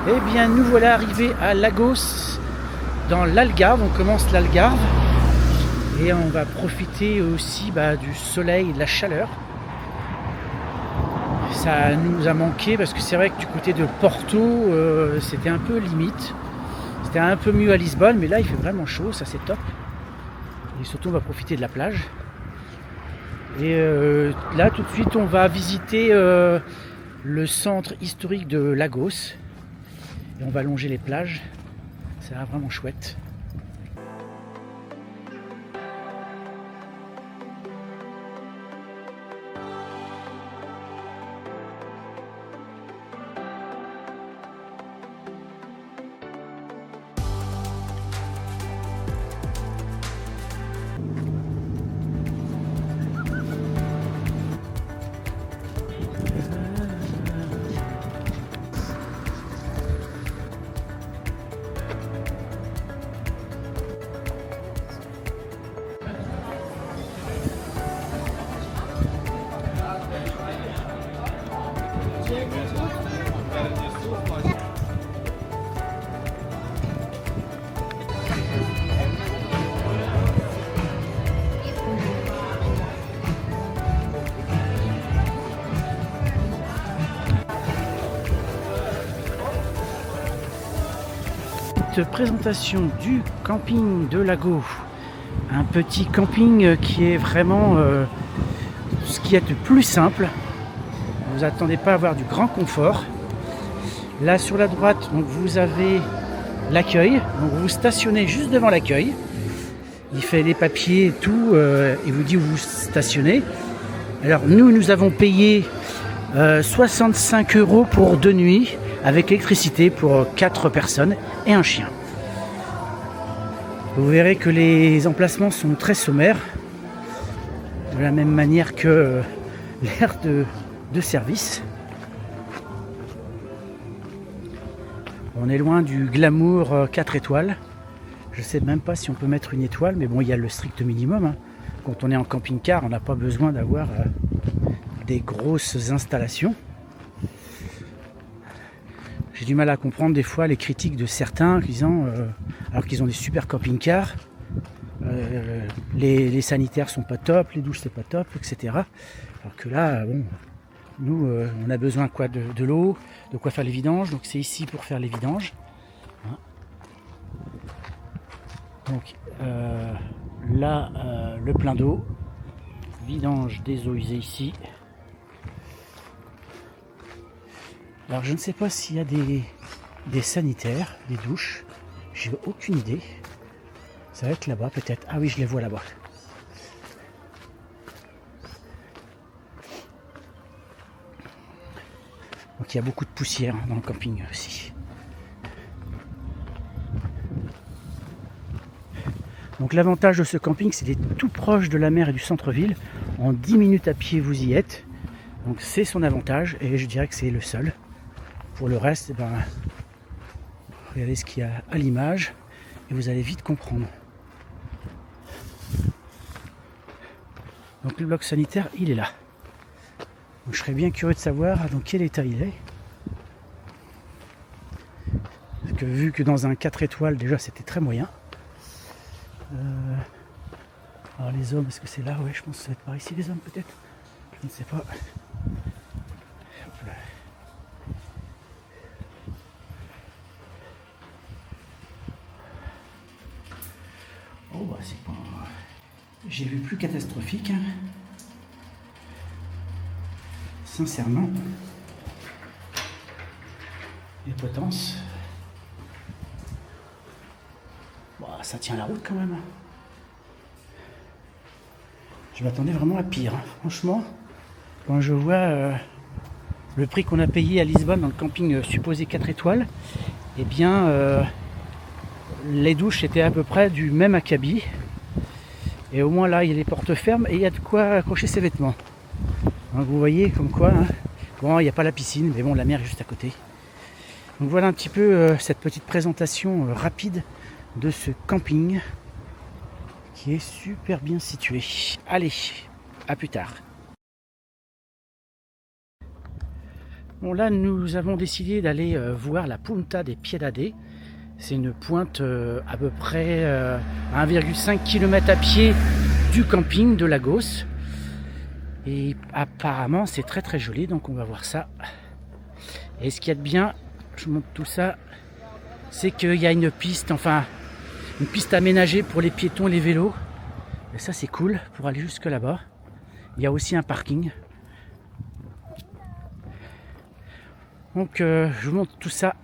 Eh bien, nous voilà arrivés à Lagos, dans l'Algarve. On commence l'Algarve et on va profiter aussi du soleil et de la chaleur. Ça nous a manqué parce que c'est vrai que du côté de Porto, c'était un peu limite. C'était un peu mieux à Lisbonne, mais là il fait vraiment chaud, ça c'est top. Et surtout on va profiter de la plage. Et là tout de suite on va visiter le centre historique de Lagos. Et on va longer les plages. Ça a l'air vraiment chouette. Présentation du camping de Lagos, un petit camping qui est vraiment ce qui est le plus simple. Vous attendez pas à avoir du grand confort. Là sur la droite, donc, vous avez l'accueil, donc vous stationnez juste devant l'accueil. Il fait les papiers et tout, et vous dit où vous stationnez. Alors nous avons payé 65 € pour 2 nuits avec l'électricité pour 4 personnes et un chien. Vous verrez que les emplacements sont très sommaires, de la même manière que l'aire de service. On est loin du glamour 4 étoiles. Je ne sais même pas si on peut mettre une étoile, mais bon, il y a le strict minimum. Hein. Quand on est en camping-car, on n'a pas besoin d'avoir des grosses installations. J'ai du mal à comprendre des fois les critiques de certains disant, alors qu'ils ont des super camping-cars, les sanitaires sont pas top, les douches c'est pas top, etc. Alors que là, bon, nous on a besoin quoi de l'eau, de quoi faire les vidanges, donc c'est ici pour faire les vidanges. Hein. Donc là, le plein d'eau, vidange des eaux usées ici. Alors je ne sais pas s'il y a des sanitaires, des douches, j'ai aucune idée. Ça va être là-bas peut-être. Ah oui, je les vois là-bas. Donc il y a beaucoup de poussière dans le camping aussi. Donc l'avantage de ce camping, c'est d'être tout proche de la mer et du centre-ville. En 10 minutes à pied, vous y êtes. Donc c'est son avantage et je dirais que c'est le seul. Pour le reste, regardez ce qu'il y a à l'image et vous allez vite comprendre. Donc le bloc sanitaire, il est là. Donc, je serais bien curieux de savoir dans quel état il est. Parce que vu que dans un 4 étoiles, déjà c'était très moyen. Alors les hommes, est-ce que c'est là? Ouais, je pense que ça va être par ici les hommes peut-être. Je ne sais pas. C'est pas... J'ai vu plus catastrophique. Hein. Sincèrement. Les potences. Bon, ça tient la route quand même. Je m'attendais vraiment à pire. Hein. Franchement, quand je vois le prix qu'on a payé à Lisbonne dans le camping supposé 4 étoiles, eh bien... les douches étaient à peu près du même acabit. Et au moins là, il y a les portes fermes et il y a de quoi accrocher ses vêtements. Donc vous voyez comme quoi, hein, bon, il n'y a pas la piscine, mais bon, la mer est juste à côté. Donc voilà un petit peu cette petite présentation rapide de ce camping qui est super bien situé. Allez, à plus tard. Bon, là, nous avons décidé d'aller voir la Punta des Piedade. C'est une pointe à peu près à 1,5 km à pied du camping de Lagos. Et apparemment, c'est très très joli, donc on va voir ça. Et ce qu'il y a de bien, je montre tout ça, c'est qu'il y a une piste, enfin, une piste aménagée pour les piétons et les vélos. Et ça, c'est cool pour aller jusque là-bas. Il y a aussi un parking. Donc je vous montre tout ça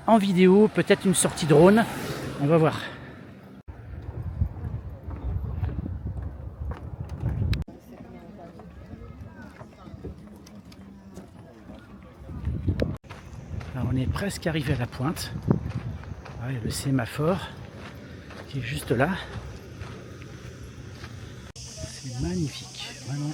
en vidéo, peut-être une sortie drone, on va voir. Alors on est presque arrivé à la pointe. Ah, il y a le sémaphore qui est juste là. C'est magnifique, vraiment.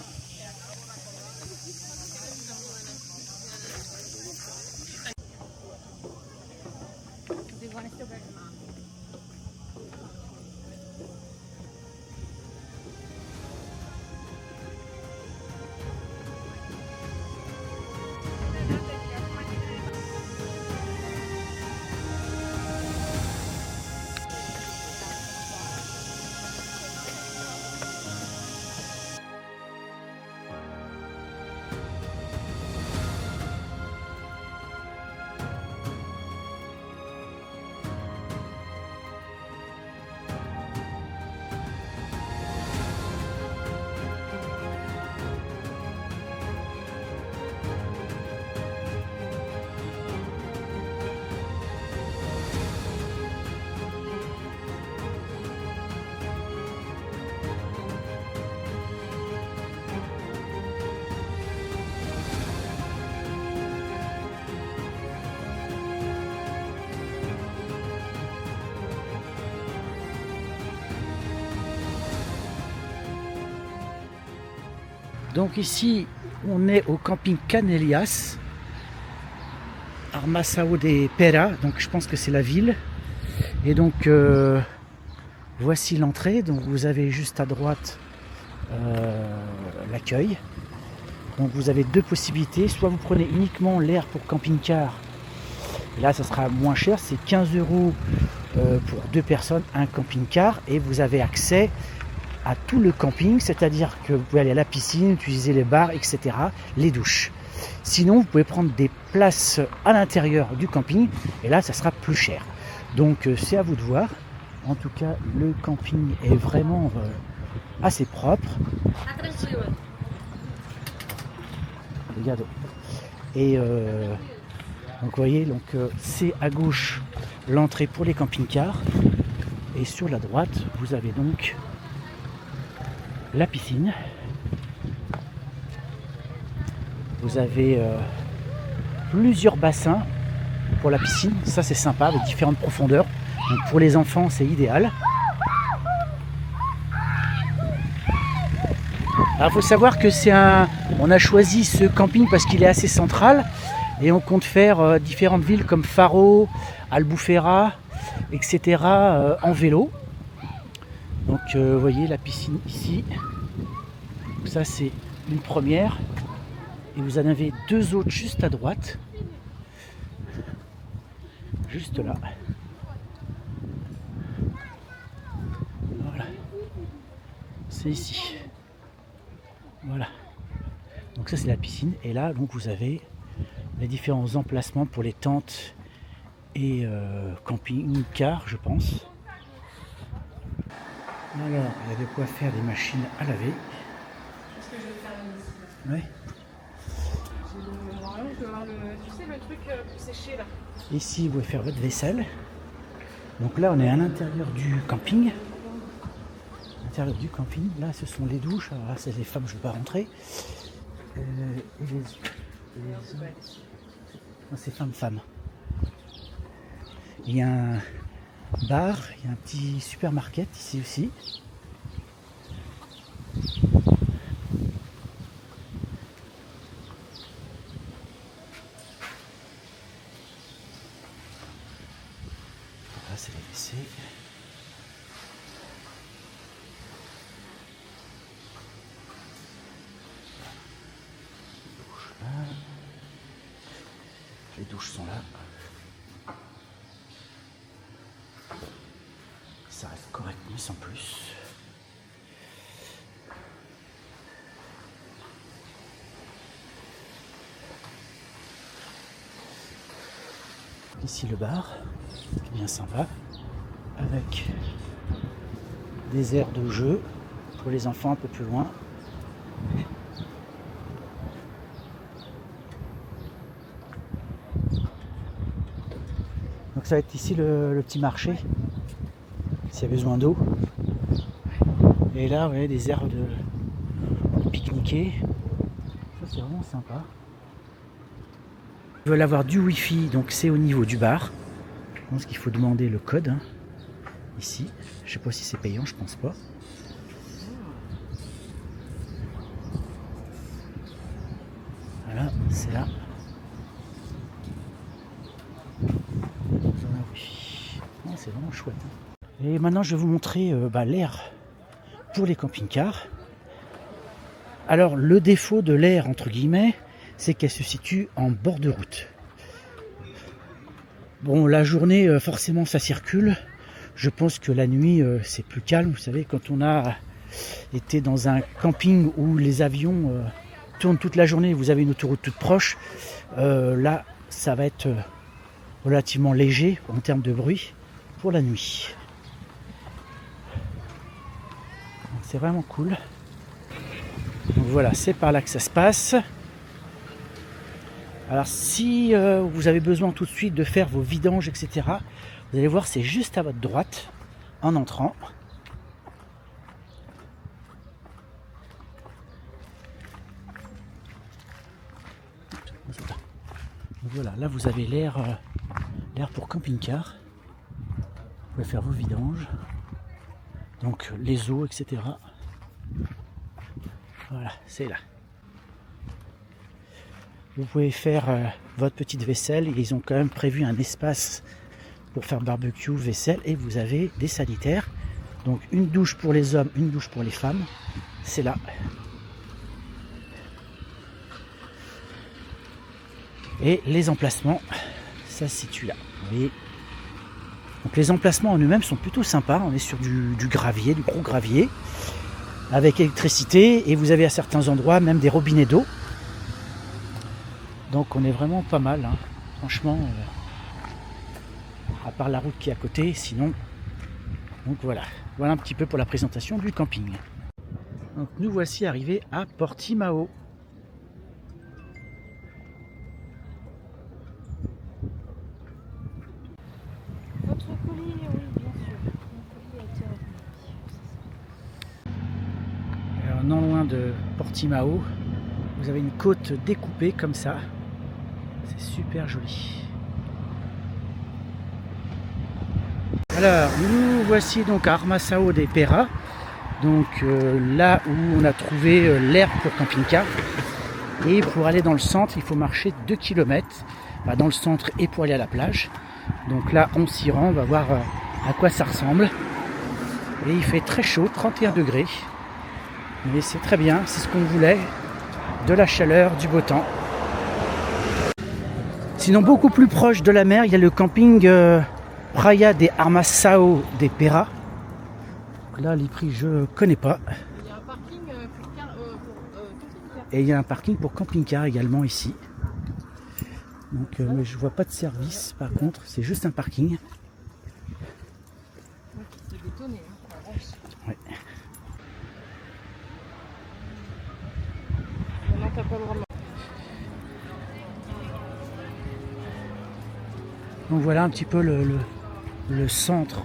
Donc ici, on est au camping Canelias, Armaçao de Pera, donc je pense que c'est la ville. Et donc, voici l'entrée. Donc vous avez juste à droite l'accueil. Donc vous avez deux possibilités. Soit vous prenez uniquement l'air pour camping-car. Là, ça sera moins cher. C'est 15 € pour deux personnes, un camping-car. Et vous avez accès à tout le camping, c'est-à-dire que vous pouvez aller à la piscine, utiliser les bars, etc., les douches. Sinon, vous pouvez prendre des places à l'intérieur du camping, et là, ça sera plus cher. Donc, c'est à vous de voir. En tout cas, le camping est vraiment assez propre. Regardez. Et donc, vous voyez, donc, c'est à gauche l'entrée pour les camping-cars, et sur la droite, vous avez donc la piscine. Vous avez plusieurs bassins pour la piscine, ça c'est sympa avec différentes profondeurs. Donc pour les enfants c'est idéal. Alors il faut savoir que on a choisi ce camping parce qu'il est assez central et on compte faire différentes villes comme Faro, Albufeira, etc. En vélo. Donc vous voyez la piscine ici. Donc, ça c'est une première. Et vous en avez deux autres juste à droite. Juste là. Voilà. C'est ici. Voilà. Donc ça c'est la piscine. Et là donc vous avez les différents emplacements pour les tentes et camping-car je pense. Alors, il y a de quoi faire des machines à laver. Qu'est-ce que je vais faire ici? Ouais. Normalement, je dois avoir tu sais, le truc pour sécher là. Ici, vous pouvez faire votre vaisselle. Donc là, on est à l'intérieur du camping. À l'intérieur du camping, là, ce sont les douches. Alors là, c'est les femmes, je ne vais pas rentrer. Et non, c'est femmes. Il y a un bar, il y a un petit supermarket ici aussi. Là c'est les WC. Là. douches sont là. Ça reste correct, mais sans plus. Ici le bar, bien sympa, avec des aires de jeu pour les enfants un peu plus loin. Donc ça va être ici le petit marché, s'il y a besoin d'eau. Et là, vous voyez, des aires de pique-niquer. Ça c'est vraiment sympa. Ils veulent avoir du wifi, donc c'est au niveau du bar. Je pense qu'il faut demander le code hein, ici. Je sais pas si c'est payant, je pense pas. Voilà, c'est là. C'est vraiment chouette. Et maintenant, je vais vous montrer l'air pour les camping-cars. Alors, le défaut de l'aire, entre guillemets, c'est qu'elle se situe en bord de route. Bon, la journée, forcément, ça circule. Je pense que la nuit, c'est plus calme. Vous savez, quand on a été dans un camping où les avions tournent toute la journée, vous avez une autoroute toute proche, là, ça va être relativement léger en termes de bruit pour la nuit. C'est vraiment cool. Donc voilà, c'est par là que ça se passe. Alors si vous avez besoin tout de suite de faire vos vidanges, etc., vous allez voir, c'est juste à votre droite, en entrant. Donc voilà, là vous avez l'air pour camping-car. Vous pouvez faire vos vidanges. Donc les eaux, etc. Voilà, c'est là. Vous pouvez faire votre petite vaisselle. Ils ont quand même prévu un espace pour faire barbecue, vaisselle. Et vous avez des sanitaires. Donc une douche pour les hommes, une douche pour les femmes. C'est là. Et les emplacements, ça se situe là. Vous voyez. Donc les emplacements en eux-mêmes sont plutôt sympas. On est sur du gravier, du gros gravier. Avec électricité. Et vous avez à certains endroits même des robinets d'eau. Donc on est vraiment pas mal, hein. Franchement, à part la route qui est à côté, sinon, donc voilà un petit peu pour la présentation du camping. Donc nous voici arrivés à Portimao. Votre colis, oui, bien sûr. Mon colis a été remis. Alors non loin de Portimao, vous avez une côte découpée comme ça. C'est super joli. Alors, nous voici donc à Armaçao de Pera. Donc là où on a trouvé l'aire pour camping-car. Et pour aller dans le centre, il faut marcher 2 km. Dans le centre et pour aller à la plage. Donc là, on s'y rend, on va voir à quoi ça ressemble. Et il fait très chaud, 31 degrés. Mais c'est très bien, c'est ce qu'on voulait. De la chaleur, du beau temps. Sinon, beaucoup plus proche de la mer, il y a le camping Praia de Armaçao de Pera. Là, les prix, je ne connais pas. Il y a un parking pour camping-car. Et il y a un parking pour camping-car également ici. Donc, mais je ne vois pas de service par contre, c'est juste un parking. C'est bétonné, hein. Ouais. Maintenant, t'as pas le droit de... Donc voilà un petit peu le centre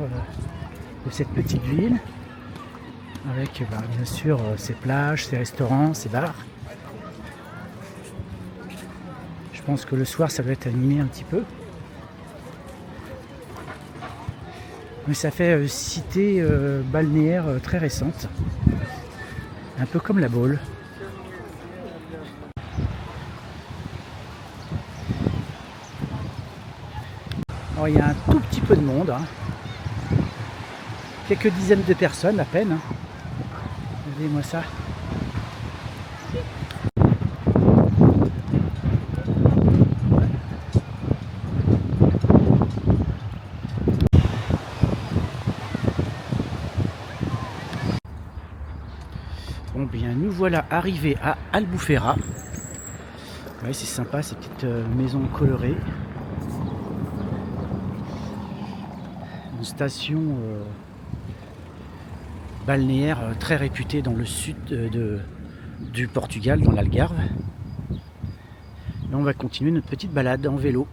de cette petite ville. Avec bien sûr ses plages, ses restaurants, ses bars. Je pense que le soir ça doit être animé un petit peu. Mais ça fait cité balnéaire très récente. Un peu comme la Baule. Alors, il y a un tout petit peu de monde. Hein. Quelques dizaines de personnes à peine. Hein. Regardez-moi ça. bien, nous voilà arrivés à Albufera. Ouais, c'est sympa ces petites maisons colorées. Une station balnéaire très réputée dans le sud du Portugal, dans l'Algarve. Et on va continuer notre petite balade en vélo.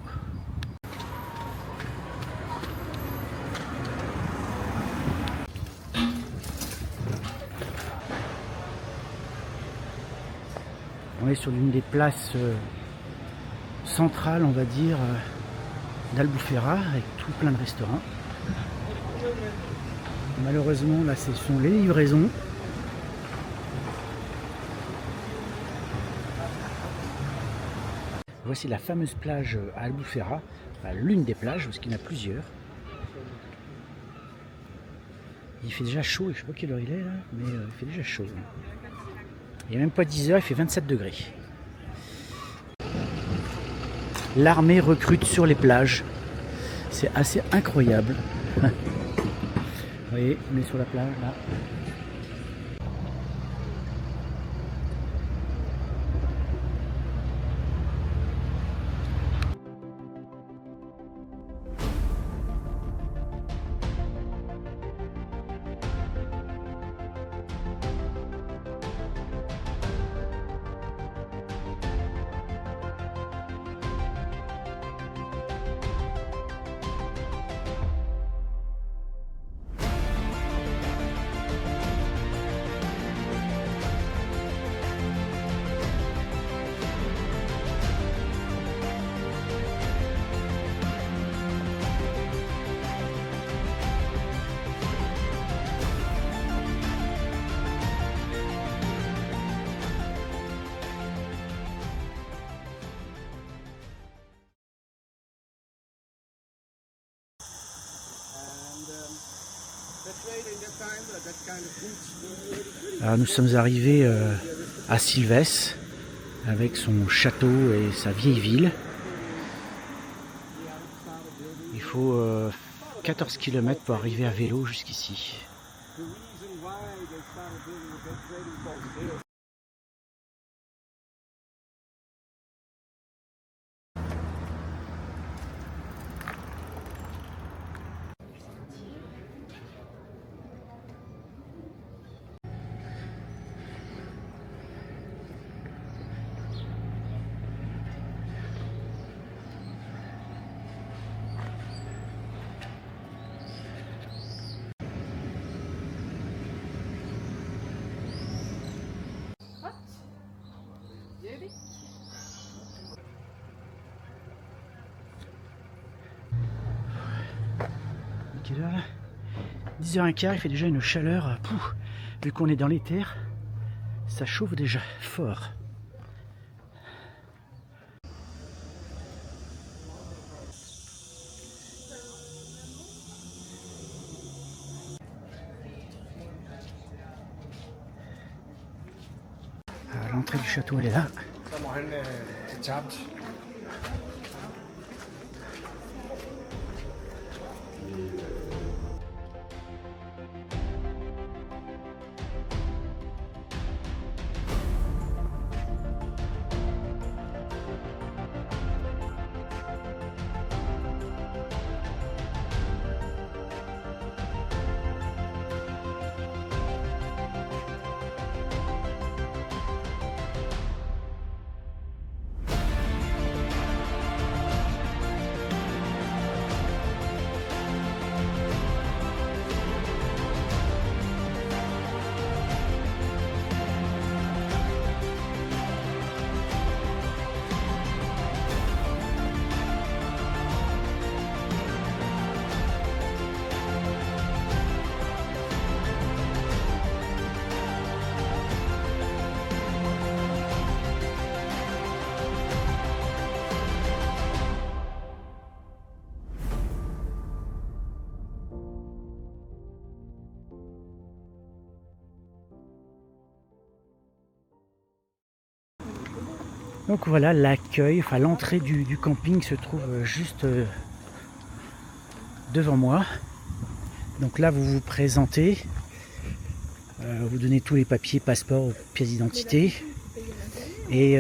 On est sur l'une des places centrales, on va dire, d'Albufera, avec tout plein de restaurants. Malheureusement, là, ce sont les livraisons. Voici la fameuse plage à Albufera, enfin, l'une des plages, parce qu'il y en a plusieurs. Il fait déjà chaud, je ne sais pas quelle heure il est là, mais il fait déjà chaud. Il n'y a même pas 10 heures, il fait 27 degrés. L'armée recrute sur les plages. C'est assez incroyable. Vous voyez, on est sur la plage là. Alors nous sommes arrivés à Silves avec son château et sa vieille ville. Il faut 14 km pour arriver à vélo jusqu'ici. Quelle heure là 10h15, il fait déjà une chaleur. Pouf, vu qu'on est dans les terres, ça chauffe déjà fort. L'entrée du château, elle est là. Donc voilà l'accueil, enfin l'entrée du camping se trouve juste devant moi. Donc là vous vous présentez, Vous donnez tous les papiers, passeport, pièces d'identité. Et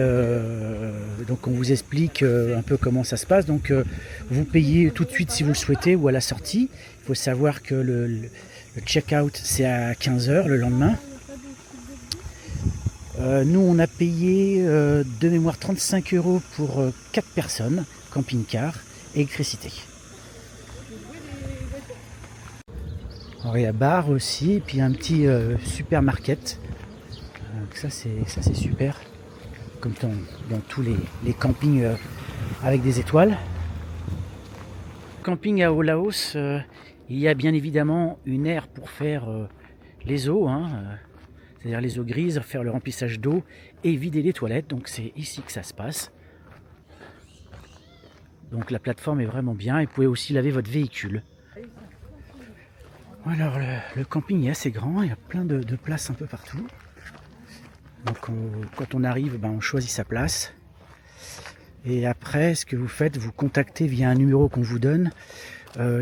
donc on vous explique un peu comment ça se passe. Donc vous payez tout de suite si vous le souhaitez ou à la sortie. Il faut savoir que le check-out c'est à 15 h le lendemain. Nous on a payé de mémoire 35 € pour 4 personnes, camping-car, électricité. Alors, il y a bar aussi, et puis un petit supermarket. Ça c'est super. Comme dans tous les campings avec des étoiles. Camping à Olaos, il y a bien évidemment une aire pour faire les eaux, c'est-à-dire les eaux grises, faire le remplissage d'eau et vider les toilettes. Donc c'est ici que ça se passe. Donc la plateforme est vraiment bien et vous pouvez aussi laver votre véhicule. Alors le camping est assez grand, il y a plein de places un peu partout. Donc quand on arrive, on choisit sa place. Et après, ce que vous faites, vous contactez via un numéro qu'on vous donne.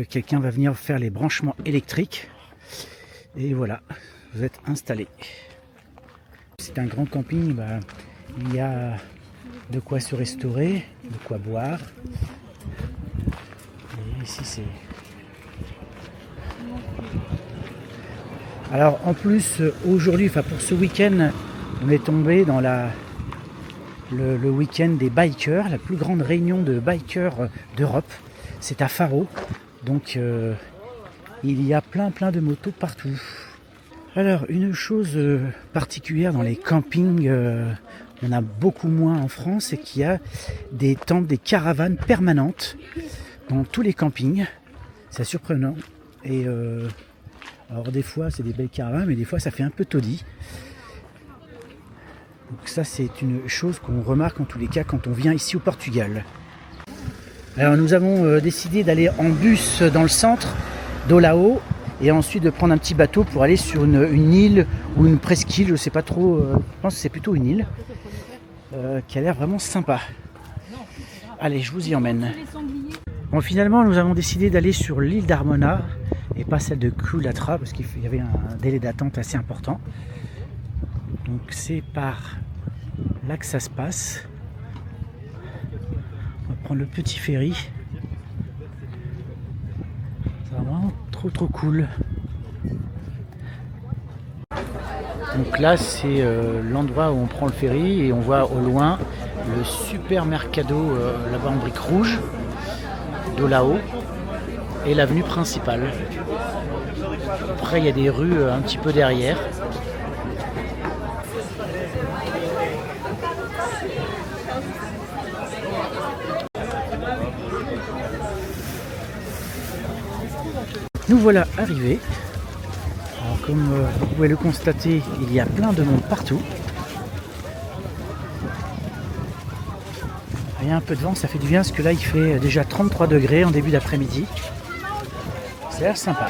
Quelqu'un va venir faire les branchements électriques. Et voilà, vous êtes installé. C'est un grand camping, il y a de quoi se restaurer, de quoi boire. Et ici c'est... Alors en plus, aujourd'hui, pour ce week-end, on est tombé dans le week-end des bikers, la plus grande réunion de bikers d'Europe. C'est à Faro, donc il y a plein de motos partout. Alors une chose particulière dans les campings, on a beaucoup moins en France, c'est qu'il y a des tentes, des caravanes permanentes dans tous les campings. C'est surprenant. Et alors des fois c'est des belles caravanes, mais des fois ça fait un peu taudis. Donc ça c'est une chose qu'on remarque en tous les cas quand on vient ici au Portugal. Alors nous avons décidé d'aller en bus dans le centre d'Olao et ensuite de prendre un petit bateau pour aller sur une île ou une presqu'île, je ne sais pas trop, je pense que c'est plutôt une île qui a l'air vraiment sympa. Allez, je vous y emmène. Bon, finalement nous avons décidé d'aller sur l'île d'Armona et pas celle de Kulatra parce qu'il y avait un délai d'attente assez important. Donc c'est par là que ça se passe. On va prendre le petit ferry. C'est vraiment trop cool. Donc là c'est l'endroit où on prend le ferry et on voit au loin le super mercado là-bas en briques rouges d'Olao et l'avenue principale. Après il y a des rues un petit peu derrière. Nous voilà arrivés. Alors comme vous pouvez le constater, il y a plein de monde partout. Il y a un peu de vent, ça fait du bien parce que là il fait déjà 33 degrés en début d'après-midi. Ça a l'air sympa.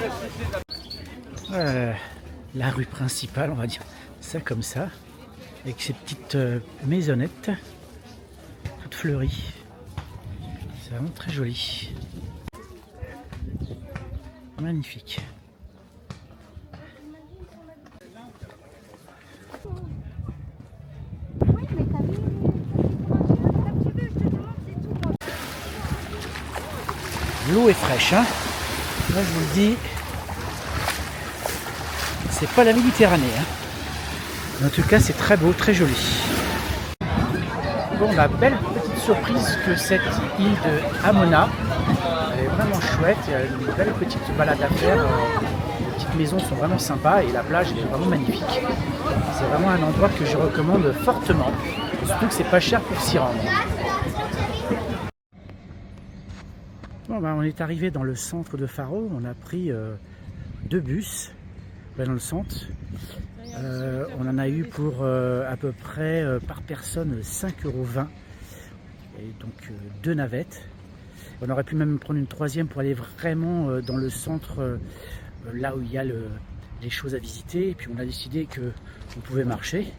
La rue principale, on va dire ça comme ça, avec ces petites maisonnettes toutes fleuries. C'est vraiment très joli. Magnifique. L'eau est fraîche, hein. Là je vous le dis, c'est pas la Méditerranée, hein. En tout cas c'est très beau, très joli. Bon, la belle petite surprise que cette île de Amona. Elle est vraiment chouette, il y a une belle petite balade à faire. Les petites maisons sont vraiment sympas et la plage est vraiment magnifique. C'est vraiment un endroit que je recommande fortement, surtout que c'est pas cher pour s'y rendre. Bon, on est arrivé dans le centre de Faro, on a pris 2 bus dans le centre. On en a eu pour à peu près par personne 5,20 € et donc 2 navettes. On aurait pu même prendre une 3e pour aller vraiment dans le centre, là où il y a les choses à visiter. Et puis on a décidé qu'on pouvait marcher,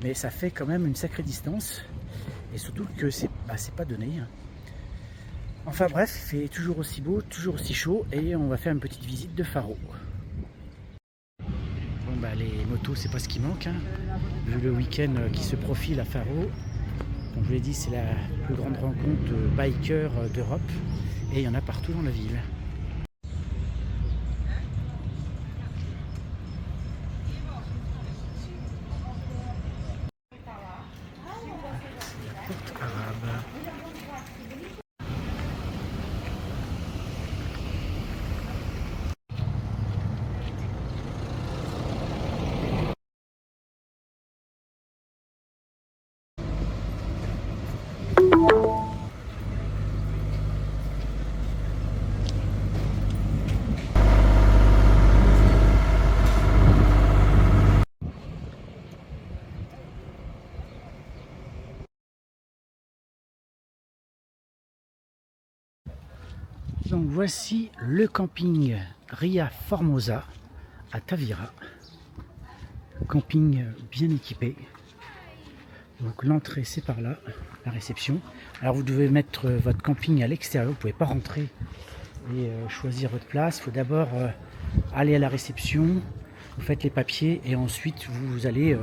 mais ça fait quand même une sacrée distance. Et surtout que c'est pas donné. Enfin bref, il fait toujours aussi beau, toujours aussi chaud, et on va faire une petite visite de Faro. Bon, les photos, c'est pas ce qui manque, hein. Vu le week-end qui se profile à Faro. Comme je vous l'ai dit, c'est la plus grande rencontre de bikers d'Europe et il y en a partout dans la ville. C'est la porte arabe. Donc voici le camping Ria Formosa à Tavira. Camping bien équipé. Donc l'entrée c'est par là, la réception. Alors vous devez mettre votre camping à l'extérieur, vous ne pouvez pas rentrer et choisir votre place. Il faut d'abord aller à la réception, vous faites les papiers et ensuite vous allez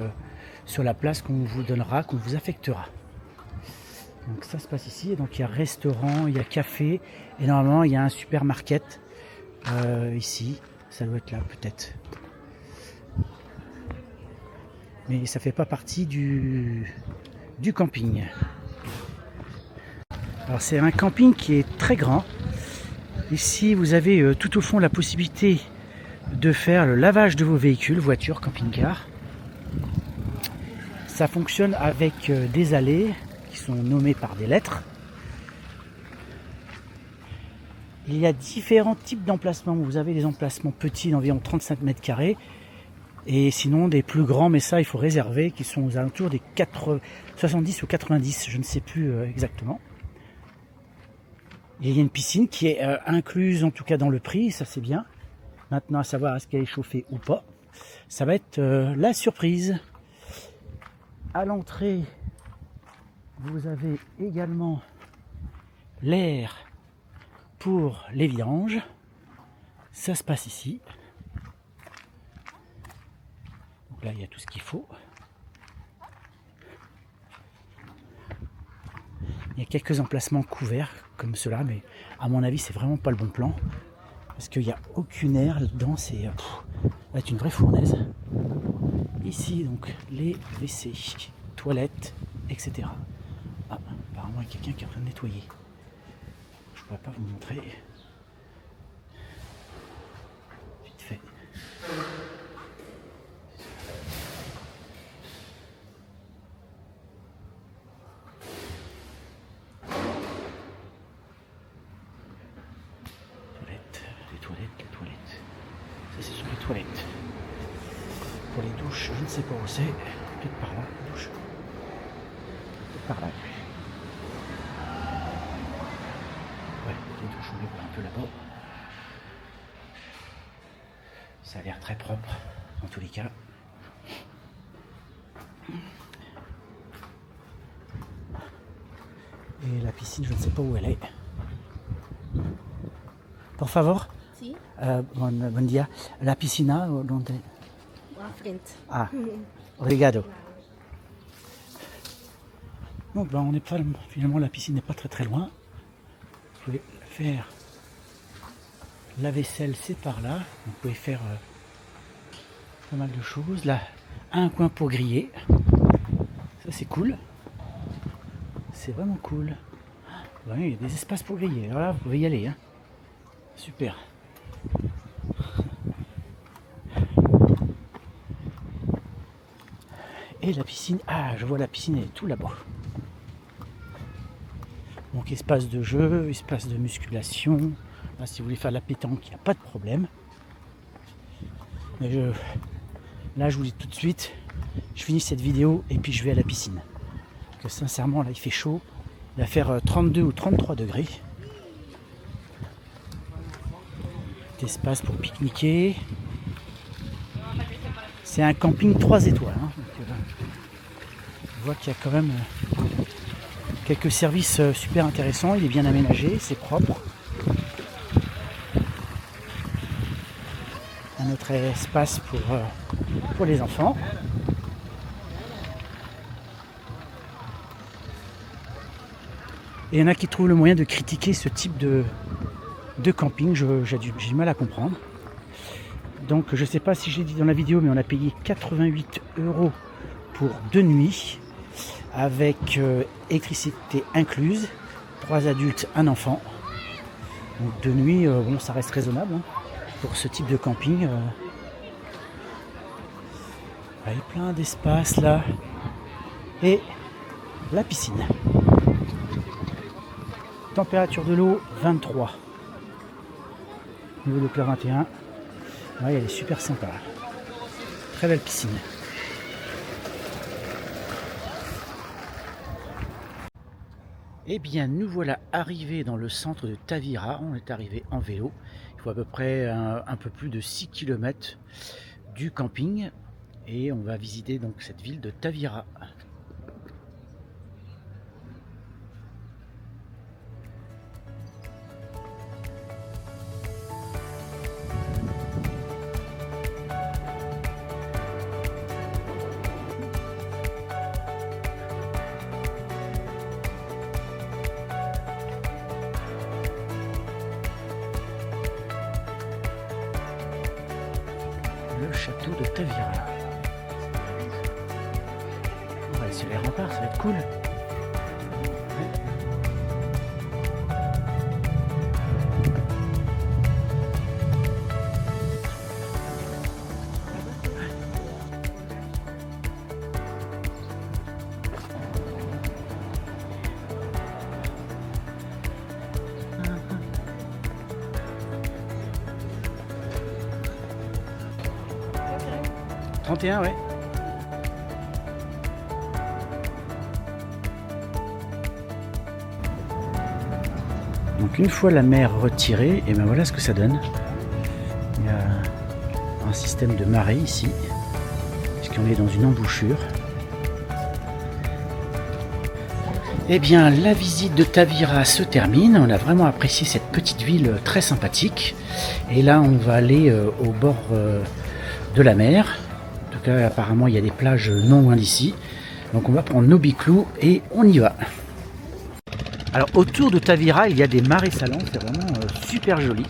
sur la place qu'on vous donnera, qu'on vous affectera. Donc ça se passe ici, donc il y a restaurant, il y a café et normalement il y a un supermarket ici, ça doit être là peut-être. Mais ça fait pas partie du camping. Alors c'est un camping qui est très grand. Ici vous avez tout au fond la possibilité de faire le lavage de vos véhicules, voitures, camping-car. Ça fonctionne avec des allées qui sont nommées par des lettres. Il y a différents types d'emplacements. Vous avez des emplacements petits d'environ 35 mètres carrés. Et sinon des plus grands, mais ça il faut réserver, qui sont aux alentours des 70 ou 90, je ne sais plus exactement. Et il y a une piscine qui est incluse en tout cas dans le prix, ça c'est bien. Maintenant à savoir est-ce qu'elle est chauffée ou pas. Ça va être la surprise. À l'entrée, vous avez également l'air pour les vidanges. Ça se passe ici. Donc là, il y a tout ce qu'il faut. Il y a quelques emplacements couverts comme cela, mais à mon avis, c'est vraiment pas le bon plan. Parce qu'il n'y a aucune air là-dedans, c'est une vraie fournaise. Ici, donc, les WC, toilettes, etc. Ah, apparemment, il y a quelqu'un qui est en train de nettoyer. Je ne pourrais pas vous montrer. Vite fait. Ça, c'est sur les toilettes. Pour les douches, je ne sais pas où c'est. Peut-être par là, les douches. Peut-être par là. Ouais, les douches, on les voit un peu là-bas. Ça a l'air très propre, en tous les cas. Et la piscine, je ne sais pas où elle est. Por favor. Sí, Bon dia. La piscina, donde? à frente. Ah, obrigado. Bon, ben on n'est pas, finalement la piscine n'est pas très loin. Vous pouvez faire la vaisselle, c'est par là. Vous pouvez faire pas mal de choses. Là, un coin pour griller. Ça c'est cool. C'est vraiment cool. Ouais, il y a des espaces pour griller. Alors là, vous pouvez y aller. Hein. Super. Et la piscine, ah je vois la piscine, elle est tout là-bas. Donc espace de jeu, espace de musculation. Là, si vous voulez faire de la pétanque, il n'y a pas de problème. Mais là je vous dis tout de suite, je finis cette vidéo et puis je vais à la piscine. Parce que sincèrement là il fait chaud. Il va faire 32 ou 33 degrés. Espace pour pique-niquer. C'est un camping 3 étoiles. Hein. Donc, on voit qu'il y a quand même quelques services super intéressants. Il est bien aménagé, c'est propre. Un autre espace pour pour les enfants. Et il y en a qui trouvent le moyen de critiquer ce type de camping, j'ai du mal à comprendre. Donc je ne sais pas si j'ai dit dans la vidéo, mais on a payé 88 € pour 2 nuits, avec électricité incluse, 3 adultes, 1 enfant. Donc 2 nuits, bon, ça reste raisonnable hein, pour ce type de camping. Il y a plein d'espace là. Et la piscine. Température de l'eau 23. Niveau de clair 21. Ouais, elle est super sympa. Très belle piscine. Eh bien, nous voilà arrivés dans le centre de Tavira. On est arrivé en vélo. Il faut à peu près un peu plus de 6 km du camping. Et on va visiter donc cette ville de Tavira. Le château de Tavira. On va aller sur les remparts, ça va être cool. « 31, ouais. Donc une fois la mer retirée, et ben voilà ce que ça donne. Il y a un système de marée ici, puisqu'on est dans une embouchure. Eh bien, la visite de Tavira se termine. On a vraiment apprécié cette petite ville très sympathique. Et là, on va aller au bord de la mer. En tout cas, apparemment, il y a des plages non loin d'ici. Donc, on va prendre nos biclous et on y va. Alors, autour de Tavira, il y a des marais salants. C'est vraiment super joli.